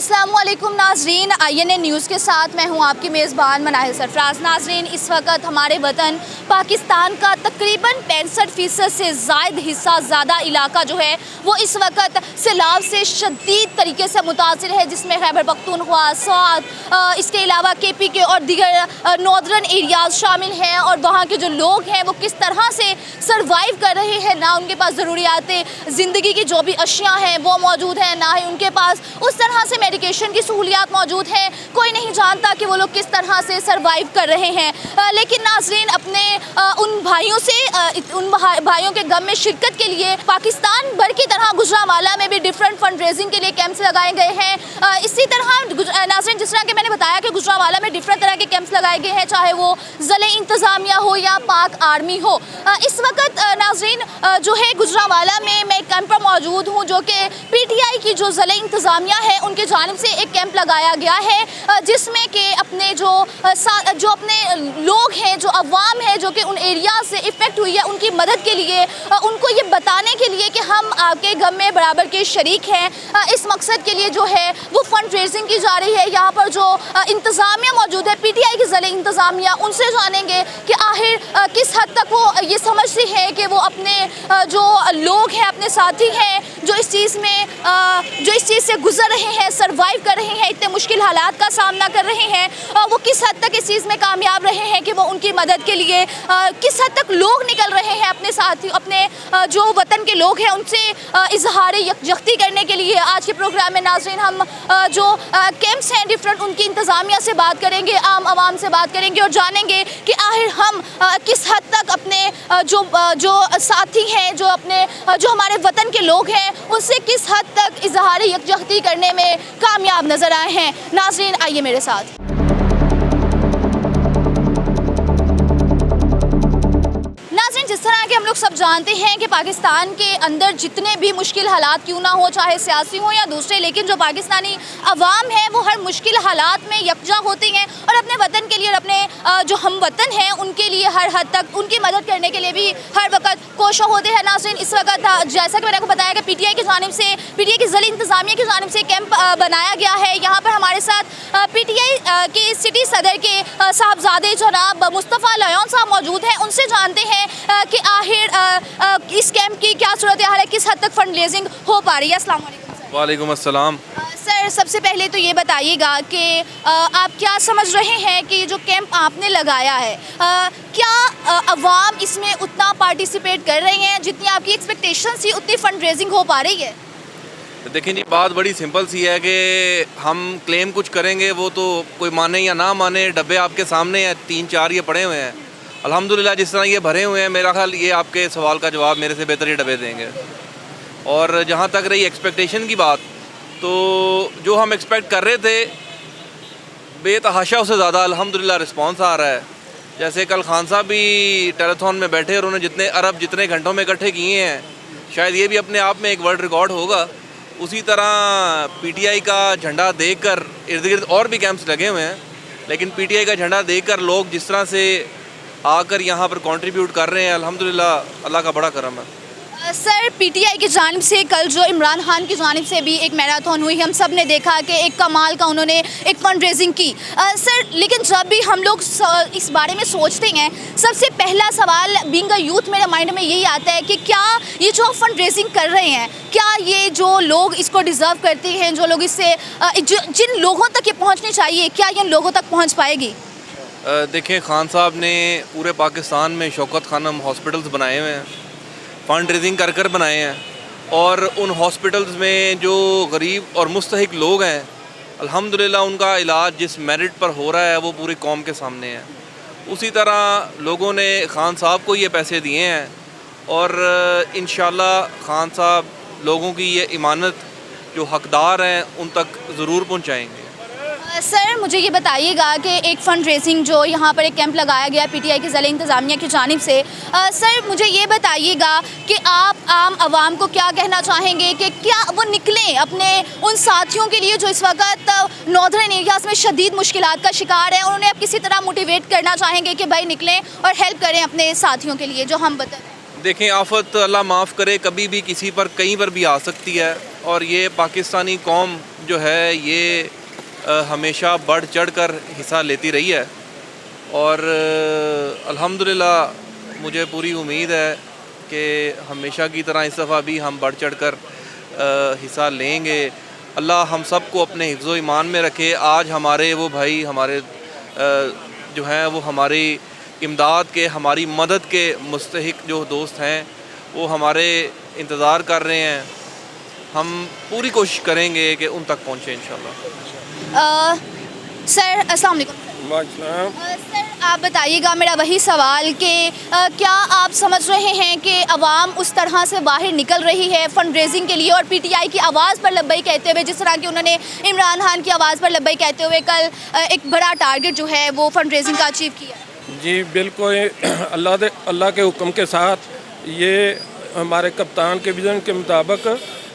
अस्सलामुअलैकुम नाजरीन, INA news के साथ मैं हूं आपकी मेज़बान मनाहिल सरफराज। नाजरीन, इस वक्त हमारे वतन पाकिस्तान का तकरीबन 65% से ज़्यादा इलाका जो है वो इस वक्त सैलाब से शदीद तरीके से मुतासिर है, जिसमें खैबर पख्तूनख्वा, स्वात, इसके अलावा KPK और दीगर नॉर्दर्न एरियाज़ शामिल हैं। और वहाँ के जो लोग हैं वो किस तरह से सर्वाइव कर रहे हैं, ना उनके पास ज़रूरियात ज़िंदगी की जो भी अशिया हैं वो मौजूद हैं, ना ही उनके पास उस तरह से मेडिकेशन की सहूलियात मौजूद हैं। कोई नहीं जानता कि वो लोग किस तरह से सर्वाइव कर रहे हैं। लेकिन नाज़रीन, अपने उन भाइयों से उन भाइयों के गम में शिरकत के लिए पाकिस्तान भर की तरह गुजरांवाला में भी डिफरेंट फंड रेजिंग के लिए कैंप्स लगाए गए हैं। इसी तरह नाज़रीन, जिस तरह के मैंने बताया कि गुजरांवाला में डिफरेंट तरह के कैंप्स लगाए गए हैं, चाहे वो ज़िले इंतज़ामिया हो या पाक आर्मी हो। इस वक्त नाज़रीन जो है गुजरांवाला में मैं कैंप पर मौजूद हूँ, जो कि PTI की जो ज़िले इंतज़ामिया है उनके जानिब से एक कैंप लगाया गया है, जिसमें कि अपने जो अपने लोग हैं, जो अवाम है जो कि उन एरिया से इफ़ेक्ट हुई है, उनकी मदद के लिए, उनको ये बताने के लिए कि हम आपके गम में बराबर के शरीक हैं। इस मकसद के लिए जो है वो फंड रेजिंग की जा रही है। यहाँ पर जो इंतज़ामिया मौजूद है, PTI की ज़िले इंतज़ामिया, उनसे जानेंगे कि आखिर किस हद तक वो ये समझते हैं कि वो अपने जो लोग हैं, अपने साथी हैं जो इस चीज़ से गुजर रहे हैं, सर्वाइव कर रहे हैं, इतने मुश्किल हालात का सामना कर रहे हैं, वो किस हद तक इस चीज़ में कामयाब रहे हैं कि वो उनकी मदद के लिए किस हद तक लोग निकल रहे हैं अपने साथी, अपने जो वतन के लोग हैं उनसे इजहार यकजहती करने के लिए। आज के प्रोग्राम में नाज़रीन हम जो कैंप्स हैं डिफरेंट, उनकी इंतज़ामिया से बात करेंगे, आम आवाम से बात करेंगे और जानेंगे कि आखिर हम किस हद तक अपने जो साथी हैं, जो हमारे वतन के लोग हैं, उनसे किस हद तक इजहार यकजहती करने में कामयाब नज़र आए हैं। नाज़रीन, आइए मेरे साथ। जिस तरह के हम लोग सब जानते हैं कि पाकिस्तान के अंदर जितने भी मुश्किल हालात क्यों ना हो, चाहे सियासी हो या दूसरे, लेकिन जो पाकिस्तानी अवाम है वो हर मुश्किल हालात में यकजा होती हैं और अपने वतन के लिए और अपने जो हम वतन हैं उनके लिए हर हद तक उनकी मदद करने के लिए भी हर वक्त कोशिश होते हैं। नाज़रीन, इस वक्त जैसा कि मैंने आपको बताया कि PTI की जानिब से, PTI की ज़िले इंतज़ामिया की जानिब से कैंप बनाया गया है। यहाँ पर हमारे साथ PTI के सिटी सदर के साहबजादे जनाब मुस्तफ़ा लयोन साहब मौजूद हैं। उनसे जानते हैं कि आखिर इस कैंप की क्या सूरत हाल है, किस हद तक फंड रेजिंग हो पा रही है। अस्सलाम वालेकुम सर। वालेकुम अस्सलाम। सर, सबसे पहले तो ये बताइएगा कि आप क्या समझ रहे हैं कि जो कैंप आपने लगाया है, क्या अवाम इसमें उतना पार्टिसिपेट कर रही हैं जितनी आपकी एक्सपेक्टेशन थी, उतनी फंड रेजिंग हो पा रही है? देखिए जी, बात बड़ी सिंपल सी है कि हम क्लेम कुछ करेंगे, वो तो कोई माने या ना माने, डब्बे आपके सामने हैं, 3-4 ये पड़े हुए हैं। अल्हम्दुलिल्लाह जिस तरह ये भरे हुए हैं, मेरा ख्याल ये आपके सवाल का जवाब मेरे से बेहतर ये डब्बे देंगे। और जहाँ तक रही एक्सपेक्टेशन की बात, तो जो हम एक्सपेक्ट कर रहे थे बेतहाशा उससे ज़्यादा अल्हम्दुलिल्लाह रिस्पांस आ रहा है। जैसे कल खान साहब भी टेलीथॉन में बैठे और उन्होंने जितने घंटों में इकट्ठे किए हैं, शायद ये भी अपने आप में एक वर्ल्ड रिकॉर्ड होगा। उसी तरह PTI का झंडा देखकर इर्द गिर्द और भी कैंप्स लगे हुए हैं, लेकिन PTI का झंडा देखकर लोग जिस तरह से आकर यहाँ पर कंट्रीब्यूट कर रहे हैं, अल्हम्दुलिल्लाह अल्लाह का बड़ा करम है। सर, PTI की जानिब से कल जो इमरान खान की जानिब से भी एक मैराथन हुई, हम सब ने देखा कि एक कमाल का उन्होंने एक फंड रेजिंग की। सर, लेकिन जब भी हम लोग इस बारे में सोचते हैं, सबसे पहला सवाल बीइंग अ यूथ मेरे माइंड में यही आता है कि क्या ये जो फंड रेजिंग कर रहे हैं, क्या ये जो लोग इसको डिज़र्व करते हैं, जो लोग इससे जिन लोगों तक ये पहुँचनी चाहिए, क्या ये इन लोगों तक पहुँच पाएगी? देखें, खान साहब ने पूरे पाकिस्तान में शौकत खानम हॉस्पिटल्स बनाए हुए हैं, फ़ंड रेजिंग कर बनाए हैं, और उन हॉस्पिटल्स में जो गरीब और मुस्तहिक लोग हैं, अल्हम्दुलिल्लाह उनका इलाज जिस मेरिट पर हो रहा है वो पूरी कौम के सामने है। उसी तरह लोगों ने खान साहब को ये पैसे दिए हैं और इंशाल्लाह खान साहब लोगों की ये इमानत जो हकदार हैं उन तक ज़रूर पहुँचाएँगे। सर, मुझे ये बताइएगा कि एक फ़ंड रेजिंग जो यहाँ पर एक कैंप लगाया गया PTI की ज़िले इंतज़ामिया की जानिब से, सर मुझे ये बताइएगा कि आप आम आवाम को क्या कहना चाहेंगे कि क्या वो निकलें अपने उन साथियों के लिए जो इस वक्त नॉर्दर्न एरियाज़ में शदीद मुश्किलात का शिकार हैं, और उन्हें आप किसी तरह मोटिवेट करना चाहेंगे कि भाई निकलें और हेल्प करें अपने साथियों के लिए जो हम बता रहे हैं? देखें, आफत अल्लाह माफ़ करे, कभी भी किसी पर कहीं पर भी आ सकती है, और ये पाकिस्तानी कौम जो है ये हमेशा बढ़ चढ़ कर हिस्सा लेती रही है और अल्हम्दुलिल्लाह मुझे पूरी उम्मीद है कि हमेशा की तरह इस दफ़ा भी हम बढ़ चढ़ कर हिस्सा लेंगे। अल्लाह हम सब को अपने हिफ्ज़ ईमान में रखे। आज हमारे वो भाई हमारे जो हैं वो हमारी इमदाद के, हमारी मदद के मुस्तहिक जो दोस्त हैं वो हमारे इंतज़ार कर रहे हैं। हम पूरी कोशिश करेंगे कि उन तक पहुँचें इंशाल्लाह। सर अस्सलाम वालेकुम। सर आप बताइएगा, मेरा वही सवाल कि क्या आप समझ रहे हैं कि अवाम उस तरह से बाहर निकल रही है फंड रेजिंग के लिए और पीटीआई की आवाज़ पर लब्बई कहते हुए, जिस तरह की उन्होंने इमरान खान की आवाज़ पर लब्बई कहते हुए कल एक बड़ा टारगेट जो है वो फंड रेजिंग का अचीव किया? जी बिल्कुल, अल्लाह के हुक्म के साथ ये हमारे कप्तान के विज़न के मुताबिक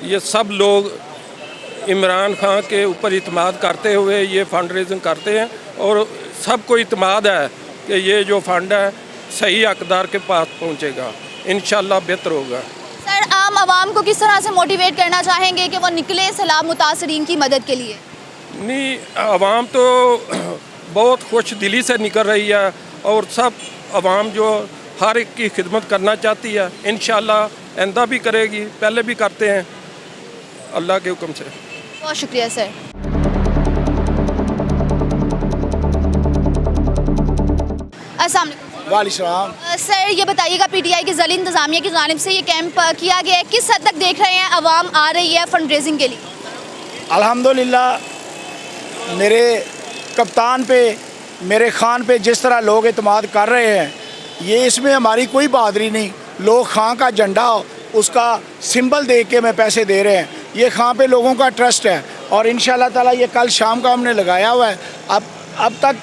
ये सब लोग इमरान खान के ऊपर इत्मीनान करते हुए ये फंड रेजिंग करते हैं और सबको इत्मीनान है कि ये जो फंड है सही हकदार के पास पहुंचेगा, इंशाल्लाह बेहतर होगा। सर आम आवाम को किस तरह से मोटिवेट करना चाहेंगे कि वो निकले सैलाब मुतासरीन की मदद के लिए? नहीं, आवाम तो बहुत खुश दिली से निकल रही है और सब आवाम जो हर एक की खिदमत करना चाहती है, इंशाल्लाह आइंदा भी करेगी, पहले भी करते हैं अल्लाह के हुक्म से। बहुत शुक्रिया सर। अस्सलाम वालेकुम। सर ये बताइएगा, पीटीआई की ज़िला इंतज़ामिया की जानिब से ये कैंप किया गया है, किस हद तक देख रहे हैं आवाम आ रही है फंड रेजिंग के लिए? अल्हम्दुलिल्लाह मेरे कप्तान पे, मेरे खान पे जिस तरह लोग इत्मीनान कर रहे हैं, ये इसमें हमारी कोई बहादुरी नहीं। लोग खां का झंडा उसका सिंबल देख के मैं पैसे दे रहे हैं, ये खां पे लोगों का ट्रस्ट है और इंशाल्लाह ताला ये कल शाम का हमने लगाया हुआ है। अब तक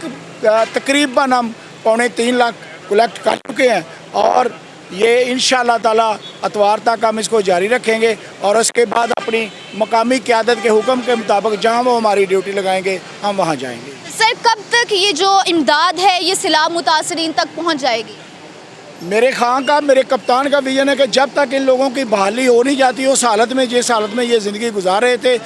तकरीबन हम 2.25 लाख कलेक्ट कर चुके हैं और ये इंशाल्लाह ताला अतवार तक हम इसको जारी रखेंगे और उसके बाद अपनी मकामी क़यादत के हुक्म के मुताबिक जहाँ वो हमारी ड्यूटी लगाएंगे हम वहाँ जाएंगे। सर कब तक ये जो इमदाद है ये सैलाब मुतासरीन तक पहुँच जाएगी? मेरे खां का, मेरे कप्तान का विजन है कि जब तक इन लोगों की बहाली हो नहीं जाती, उस हालत में जिस हालत में ये ज़िंदगी गुजार रहे थे,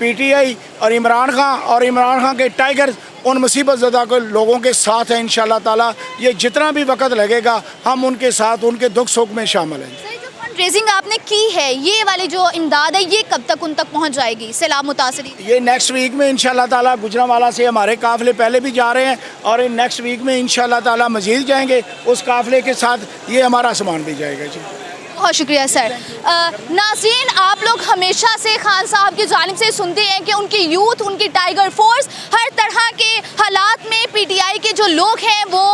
पीटीआई और इमरान खान के टाइगर्स उन मुसीबत ज़दा के लोगों के साथ हैं। इंशाल्लाह ताला ये जितना भी वक्त लगेगा हम उनके साथ, उनके दुख सुख में शामिल हैं। सर जो फंड रेजिंग आपने की है, ये वाली जो इमदाद है ये कब तक उन तक पहुँच जाएगी सैलाब मुतासरीन? ये नेक्स्ट वीक में इंशाल्लाह ताला गुजरांवाला से हमारे काफ़िले पहले भी जा रहे हैं और इन नेक्स्ट वीक में इंशाल्लाह ताला मज़ीद जाएंगे। उस काफ़िले के साथ ये हमारा सामान भी जाएगा। जी बहुत शुक्रिया सर। नाज़रीन, आप लोग हमेशा से खान साहब की जानिब से सुनते हैं कि उनकी यूथ, उनकी टाइगर फोर्स हर तरह के हालात में पीटीआई के जो लोग हैं वो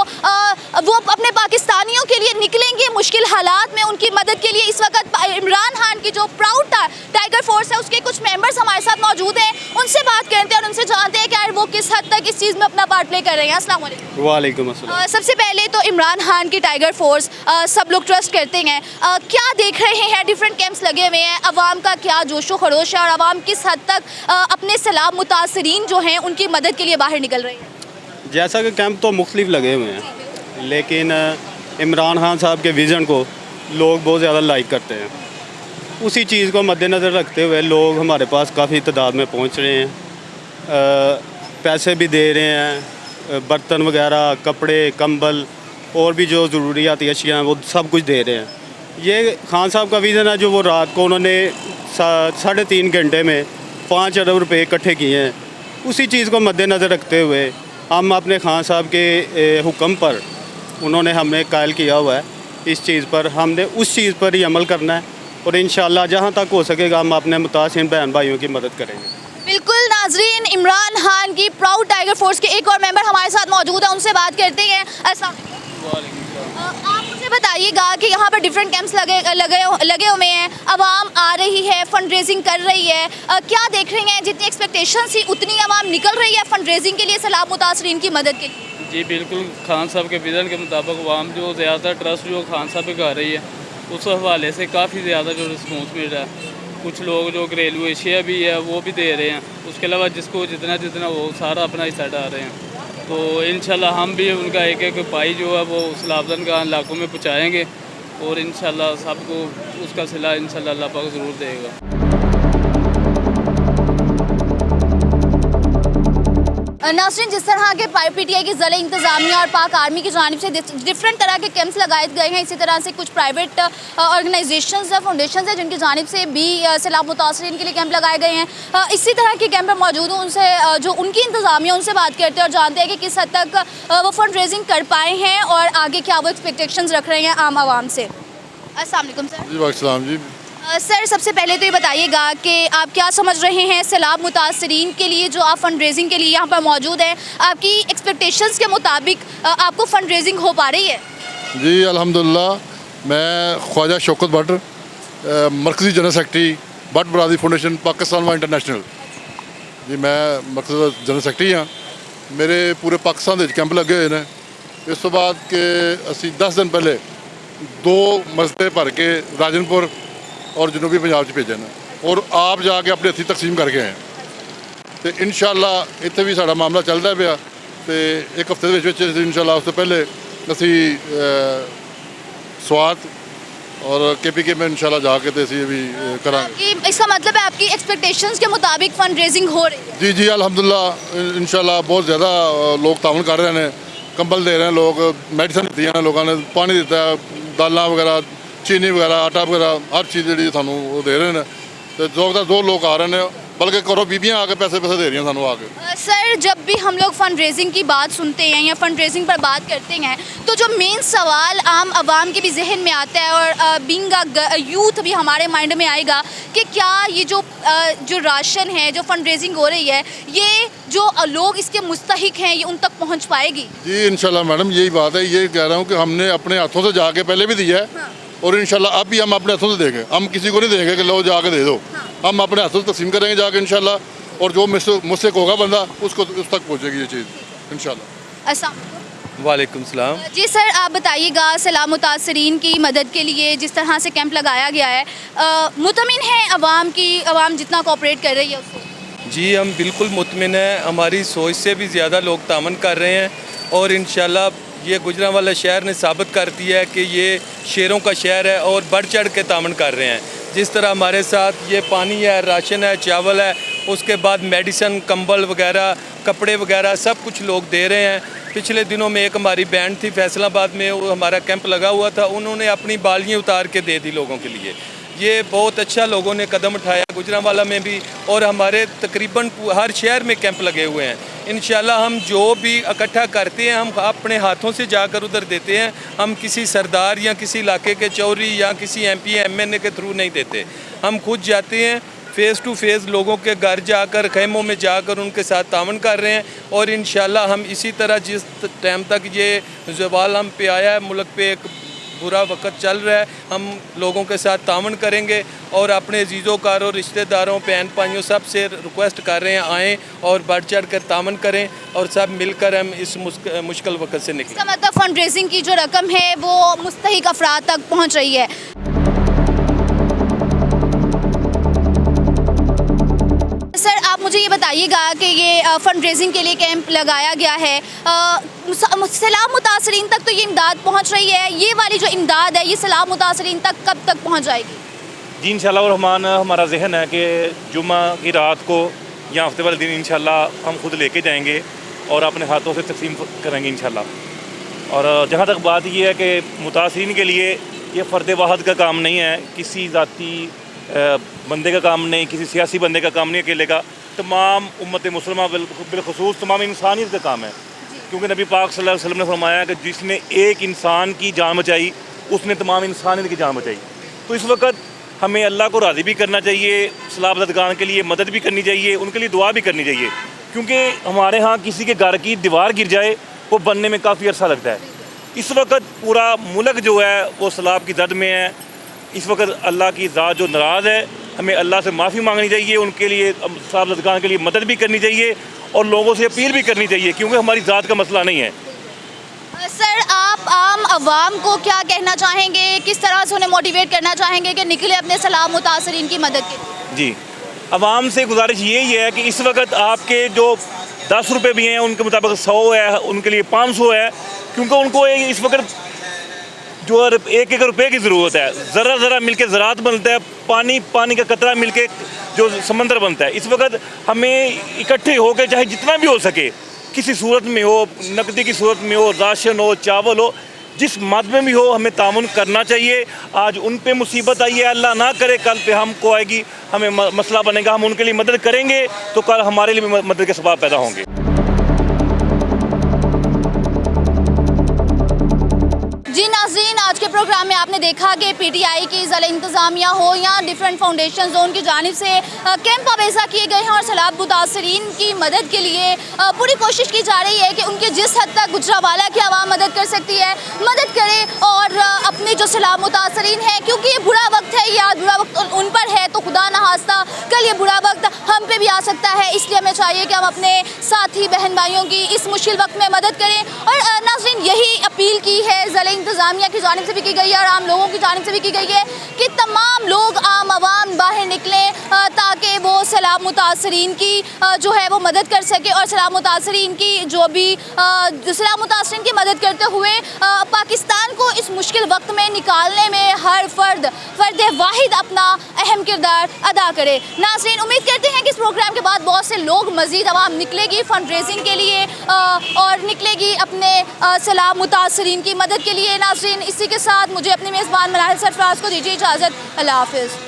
अपने पाकिस्तानियों के लिए निकलेंगे मुश्किल हालात में, उनकी मदद के लिए। इस वक्त इमरान खान की जो प्राउड टाइगर फोर्स है उसके कुछ मेंबर्स हमारे साथ मौजूद हैं, उनसे बात करते हैं और उनसे जानते हैं कि यार वो किस हद तक इस चीज़ में अपना पार्ट प्ले कर रहे हैं। अस्सलाम वालेकुम। वालेकुम अस्सलाम। सबसे पहले तो इमरान खान की टाइगर फोर्स सब लोग ट्रस्ट करते हैं, क्या देख रहे हैं? डिफरेंट कैंप्स लगे हुए हैं, अवाम का क्या जोशो खरोश है और अवाम किस हद तक अपने सैलाब मुतासरीन जो हैं उनकी मदद के लिए बाहर निकल रहे हैं? जैसा कि कैंप तो मुख्तलिफ लगे हुए हैं, लेकिन इमरान खान साहब के विज़न को लोग बहुत ज़्यादा लाइक करते हैं। उसी चीज़ को मद्देनज़र रखते हुए लोग हमारे पास काफ़ी तादाद में पहुंच रहे हैं, पैसे भी दे रहे हैं, बर्तन वगैरह, कपड़े, कंबल और भी जो ज़रूरियाती अशिया हैं वो सब कुछ दे रहे हैं। ये खान साहब का विज़न है जो वो रात को उन्होंने 3.5 घंटे में 5 अरब रुपये इकट्ठे किए हैं। उसी चीज़ को मद्देनज़र रखते हुए हम अपने खान साहब के हुक्म पर उन्होंने हमें कायल किया हुआ है, इस चीज़ पर हमने उस चीज़ पर ही अमल करना है और इंशाल्लाह जहाँ तक हो सकेगा हम अपने मुतासिर बहन भाइयों की मदद करेंगे। बिल्कुल नाजरीन, इमरान खान की प्राउड टाइगर फोर्स के एक और मेंबर हमारे साथ मौजूद है, उनसे बात करते हैं। आप मुझे बताइएगा कि यहाँ पर डिफरेंट कैंप्स लगे हुए हैं, आवाम आ रही है, फंड रेजिंग कर रही है, क्या देख रही हैं? जितनी एक्सपेक्टेशन थी उतनी आवाम निकल रही है फंड रेजिंग के लिए सैलाब मुतासरीन की मदद के लिए? जी बिल्कुल, खान साहब के विज़न के मुताबिक आवाम जो ज़्यादा ट्रस्ट जो खान साहब पे कर रही है उस हवाले से काफ़ी ज़्यादा जो रिस्पॉन्स मिल रहा है। कुछ लोग जो घरेलू एशिया भी है वो भी दे रहे हैं, उसके अलावा जिसको जितना जितना वो सारा अपना हिस्सा डाल रहे हैं। तो इंशाल्लाह हम भी उनका एक एक पाई जो है वो सैलाबजन का इलाकों में पहुँचाएँगे और इंशाल्लाह सबको उसका सिला इंशाल्लाह अल्लाह पाक ज़रूर देगा। नाज़रीन, जिस तरह के PTI की ज़िला इंतज़ामिया और पाक आर्मी की जानिब से डिफरेंट तरह के कैंप्स लगाए गए हैं, इसी तरह से कुछ प्राइवेट ऑर्गेनाइजेशंस हैं, फाउंडेशन हैं, जिनकी जानिब से भी सैलाब मुतासरीन के लिए कैंप लगाए गए हैं। इसी तरह के कैंप में मौजूद हूँ, उनसे जो उनकी इंतज़ामिया उनसे बात करते हैं और जानते हैं कि किस हद तक वो फंड रेजिंग कर पाए हैं और आगे क्या वो एक्सपेक्टेशंस रख रहे हैं आम आवाम से। अस्सलाम वालेकुम सर। जी वालेकुम जी। सर, सबसे पहले तो ये बताइएगा कि आप क्या समझ रहे हैं सैलाब मुतासरीन के लिए जो आप फंड रेजिंग के लिए यहाँ पर मौजूद हैं, आपकी एक्सपेक्टेशंस के मुताबिक आपको फंड रेजिंग हो पा रही है? जी अल्हम्दुलिल्लाह, मैं ख्वाजा शौकत भट्ट, मरकज़ी जनरल सेक्रेटरी भट्ट बरादरी फाउंडेशन पाकिस्तान व इंटरनेशनल जी, मैं मरकज़ी जनरल सेक्रेटरी हाँ। मेरे पूरे पाकिस्तान के कैंप लगे हुए हैं। इस तो बाद के असी 10 दिन पहले 2 मस्ते भर के राजनपुर और जनूबी पंजाब च भेजे ने और आप जाके अपने हथी तकसीम करके आए। तो इंशाअल्लाह इत्थे भी साड़ा मामला चलता पाया। तो एक हफ्ते के इंशाअल्लाह उससे पहले असी स्वात और KPK में इंशाअल्लाह जाके तो असी भी करांगे। इसका मतलब है आपकी एक्सपेक्टेशंस के मुताबिक फंड रेजिंग हो रही है? जी जी अल्हम्दुलिल्लाह, इंशाअल्लाह बहुत ज़्यादा लोग तावन कर रहे हैं, कंबल दे रहे हैं लोग, मेडिसिन दी हैं लोगों ने, पानी दिता है, दालें वगैरह, चीनी वगैरह, आटा वगैरह, हर चीज़ जी सानू वो दे रहे हैं। तो दो लोग आ रहे हैं, बल्कि करो बीबियाँ आके पैसे दे रही हैं सानू आके। सर, जब भी हम लोग फंड रेजिंग की बात सुनते हैं या फंड रेजिंग पर बात करते हैं तो जो मेन सवाल आम आवाम के भी जहन में आता है और बीइंग अ यूथ भी हमारे माइंड में आएगा कि क्या ये जो राशन है, जो फंड रेजिंग हो रही है, ये जो लोग इसके मुस्तहिक हैं, ये उन तक पहुँच पाएगी? जी इंशाल्लाह मैडम, यही बात है। ये कह रहा हूँ कि हमने अपने हाथों से जाके पहले भी दिया है। हाँ। और इंशाल्लाह अब भी हम अपने हाथों से देंगे। हम किसी को नहीं देंगे कि लो जाके दे दो। हाँ। हम अपने हाथों से तकसीम करेंगे जाके इंशाल्लाह, और जो मुझसे होगा बंदा उसको उस तक पहुँचेगी ये चीज़ इंशाल्लाह। अस्सलाम वालेकुम सलाम। जी सर, आप बताइएगा सैलाब मुतासरीन की मदद के लिए जिस तरह से कैंप लगाया गया है, मुतमिन है आवाम की, आवाम जितना कोऑपरेट कर रही है उसको? जी हम बिल्कुल मुतमिन हैं, हमारी सोच से भी ज़्यादा लोग तामन कर रहे हैं और इंशाल्लाह ये गुजरांवाला शहर ने साबित कर दिया है कि ये शेरों का शहर है और बढ़ चढ़ के तामन कर रहे हैं। जिस तरह हमारे साथ ये पानी है, राशन है, चावल है, उसके बाद मेडिसिन, कंबल वगैरह, कपड़े वगैरह सब कुछ लोग दे रहे हैं। पिछले दिनों में एक हमारी बैंड थी फैसलाबाद में, वो हमारा कैंप लगा हुआ था, उन्होंने अपनी बालियाँ उतार के दे दी लोगों के लिए। ये बहुत अच्छा लोगों ने कदम उठाया गुजरांवाला में भी, और हमारे तकरीबन हर शहर में कैंप लगे हुए हैं। इंशाल्लाह हम जो भी इकट्ठा करते हैं हम अपने हाथों से जाकर उधर देते हैं। हम किसी सरदार या किसी इलाके के चौधरी या किसी MP MNA के थ्रू नहीं देते। हम खुद जाते हैं, फ़ेस टू फेस लोगों के घर जाकर, खैमों में जाकर उनके साथ तावन कर रहे हैं। और इंशाल्लाह हम इसी तरह जिस टाइम तक ये ज़वाल हम पे आया है, मुल्क पे एक बुरा वक्त चल रहा है, हम लोगों के साथ तावन करेंगे और अपने अजीज़ोकारों, रिश्तेदारों, बहन भाइयों सब से रिक्वेस्ट कर रहे हैं आएँ और बढ़ चढ़ कर तावन करें और सब मिलकर हम इस मुश्किल वक्त से निकलें। इसका मतलब फंड रेजिंग की जो रकम है वो मुस्तहिक अफराद तक पहुँच रही है। सर, आप मुझे ये बताइएगा कि ये फंड रेजिंग के लिए कैंप लगाया गया है, सैलाब मुतासरीन तक तो ये इमदाद पहुंच रही है, ये वाली जो इमदाद है ये सैलाब मुतासरीन तक कब तक पहुंच जाएगी? जी इंशाल्लाह रहमान, हमारा जहन है कि जुम्मा की रात को या हफ्ते वाले दिन इंशाल्लाह हम खुद लेके जाएंगे और अपने हाथों से तकसीम करेंगे इंशाल्लाह। और जहाँ तक बात ये है कि मुतासरीन के लिए ये फ़र्द वाहद का काम नहीं है, किसी ज़ाती बंदे का काम नहीं, किसी सियासी बंदे का काम नहीं अकेले का, तमाम उम्मत मुसलमान बिलखुसूस तमाम इंसानियत का काम है। क्योंकि नबी पाक सल्लल्लाहु अलैहि वसल्लम ने फरमाया कि जिसने एक इंसान की जान बचाई उसने तमाम इंसानियत की जान बचाई। तो इस वक्त हमें अल्लाह को राज़ी भी करना चाहिए, सैलाब ज़दगान के लिए मदद भी करनी चाहिए, उनके लिए दुआ भी करनी चाहिए। क्योंकि हमारे यहाँ किसी के घर की दीवार गिर जाए वो बनने में काफ़ी अर्सा लगता है। इस वक्त पूरा मुल्क जो है वो सैलाब की जद में है। इस वक्त अल्लाह की ज़ात जो नाराज़ है, हमें अल्लाह से माफ़ी मांगनी चाहिए, उनके लिए सैलाब ज़दगान के लिए मदद भी करनी चाहिए और लोगों से अपील भी करनी चाहिए, क्योंकि हमारी ज़ात का मसला नहीं है। सर, आप आम आवाम को क्या कहना चाहेंगे, किस तरह से उन्हें मोटिवेट करना चाहेंगे कि निकले अपने सैलाब मुतासरीन की मदद के लिए? जी, आवाम से गुजारिश यही है कि इस वक्त आपके जो 10 रुपये भी हैं उनके मुताबिक 100 है, उनके लिए 500 है, क्योंकि उनको इस वक्त जो एक रुपये की ज़रूरत है। ज़रा ज़रा मिलके ज़रात बनता है, पानी का कतरा मिलके जो समंदर बनता है। इस वक्त हमें इकट्ठे होकर चाहे जितना भी हो सके किसी सूरत में हो, नकदी की सूरत में हो, राशन हो, चावल हो, जिस मद में भी हो, हमें तामुन करना चाहिए। आज उन पे मुसीबत आई है, अल्लाह ना करे कल पे हमको आएगी, हमें मसला बनेगा। हम उनके लिए मदद करेंगे तो कल हमारे लिए भी मदद के सबब पैदा होंगे। जी नाज़रीन, आज के प्रोग्राम में आपने देखा कि पीटीआई की ज़िला इंतज़ामिया हो या डिफरेंट फाउंडेशन जोन की जानिब से कैंप आवेज़ा किए गए हैं और सैलाब मुतासरीन की मदद के लिए पूरी कोशिश की जा रही है कि उनके जिस हद तक गुजरावाला की आवाम मदद कर सकती है मदद करे और अपने जो सैलाब मुतासरीन हैं, क्योंकि ये बुरा वक्त है, ये आज बुरा वक्त उन पर है तो खुदा न खास्ता कल ये बुरा वक्त हम पे भी आ सकता है। इसलिए हमें चाहिए कि हम अपने साथी बहन भाइयों की इस मुश्किल वक्त में मदद करें। और नाज़रीन, यही अपील की है ज़िला इंतज़ामिया की जानिब से भी की गई है और आम लोगों की जानिब से भी की गई है कि तमाम लोग, आम आवाम बाहर निकलें ताकि वो सैलाब मुतासरीन की जो है वो मदद कर सके और सैलाब मुतासरीन की जो भी सैलाब मुतासरीन की मदद करते हुए पाकिस्तान को इस मुश्किल वक्त में निकालने में हर फर्द वाहिद अपना अहम किरदार अदा करे। नाज़रीन, उम्मीद करते हैं कि इस प्रोग्राम के बाद बहुत से लोग, मज़ीद आवाम निकलेगी फंड रेजिंग के लिए और निकलेगी अपने सैलाब मुतासरीन की मदद के लिए। नाज़रीन, इसी के साथ मुझे अपने मेज़बान मनाहिल सरफराज को दीजिए इजाज़त। अल्लाह हाफ़िज़।